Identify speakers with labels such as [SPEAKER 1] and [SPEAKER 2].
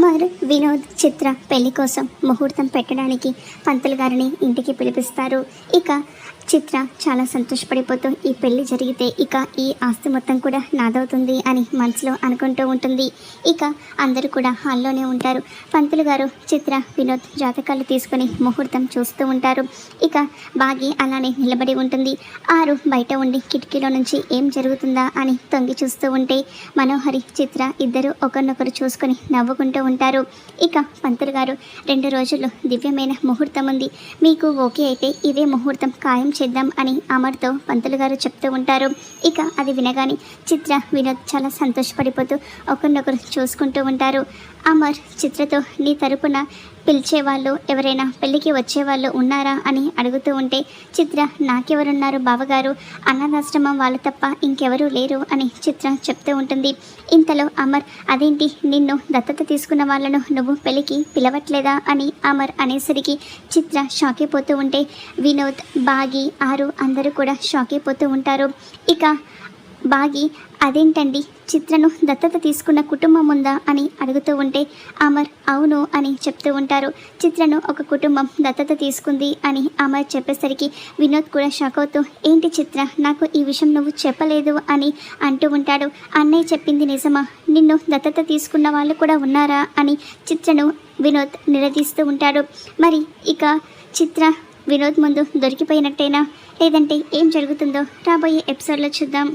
[SPEAKER 1] అమర్, వినోద్, చిత్ర పెళ్లి కోసం ముహూర్తం పెట్టడానికి పంతులు గారిని ఇంటికి పిలిపిస్తారు. ఇక చిత్ర చాలా సంతోషపడిపోతూ ఈ పెళ్లి జరిగితే ఇక ఈ ఆస్తి మొత్తం కూడా నాదవుతుంది అని మనసులో అనుకుంటూ ఉంటుంది. ఇక అందరూ కూడా హాల్లోనే ఉంటారు. పంతులు గారు చిత్ర, వినోద్ జాతకాలు తీసుకుని ముహూర్తం చూస్తూ ఉంటారు. ఇక బాగి అలానే నిలబడి ఉంటుంది. ఆరు బయట ఉండి కిటికీలో నుంచి ఏం జరుగుతుందా అని తొంగి చూస్తూ ఉంటే మనోహరి, చిత్ర ఇద్దరు ఒకరినొకరు చూసుకొని నవ్వుకుంటూ ఉంటారు. ఇక పంతులు గారు 2 రోజుల్లో దివ్యమైన ముహూర్తం ఉంది, మీకు ఓకే అయితే ఇదే ముహూర్తం ఖాయం చేద్దాం అని అమర్తో పంతులు గారు చెప్తూ ఉంటారు. ఇక అది వినగానే చిత్ర, వినోద్ చాలా సంతోషపడిపోతూ ఒకరినొకరు చూసుకుంటూ ఉంటారు. అమర్ చిత్రతో నీ తరపున పిలిచేవాళ్ళు ఎవరైనా పెళ్ళికి వచ్చేవాళ్ళు ఉన్నారా అని అడుగుతూ ఉంటే చిత్ర, నాకెవరున్నారు బావగారు, అనాథాశ్రమం వాళ్ళు తప్ప ఇంకెవరూ లేరు అని చిత్ర చెప్తూ ఉంటుంది. ఇంతలో అమర్, అదేంటి నిన్ను దత్తత తీసుకున్న వాళ్ళను నువ్వు పెళ్ళికి పిలవట్లేదా అని అమర్ అనేసరికి చిత్ర షాక్ అయిపోతూ ఉంటే వినోద్, బాగి, ఆరు అందరూ కూడా షాక్ అయిపోతూ ఉంటారు. ఇక బాగి, అదేంటండి చిత్రను దత్తత తీసుకున్న కుటుంబం ఉందా అని అడుగుతూ ఉంటే అమర్ అవును అని చెప్తూ ఉంటారు. చిత్రను ఒక కుటుంబం దత్తత తీసుకుంది అని అమర్ చెప్పేసరికి వినోద్ కూడా షాక్ అవుతూ, ఏంటి చిత్ర, నాకు ఈ విషయం నువ్వు చెప్పలేదు అని అంటూ ఉంటాడు. అన్నయ్య చెప్పింది నిజమా, నిన్ను దత్తత తీసుకున్న వాళ్ళు కూడా ఉన్నారా అని చిత్రను వినోద్ నిలదీస్తూ ఉంటాడు. మరి ఇక చిత్ర వినోద్ ముందు దొరికిపోయినట్టేనా, లేదంటే ఏం జరుగుతుందో రాబోయే ఎపిసోడ్లో చూద్దాం.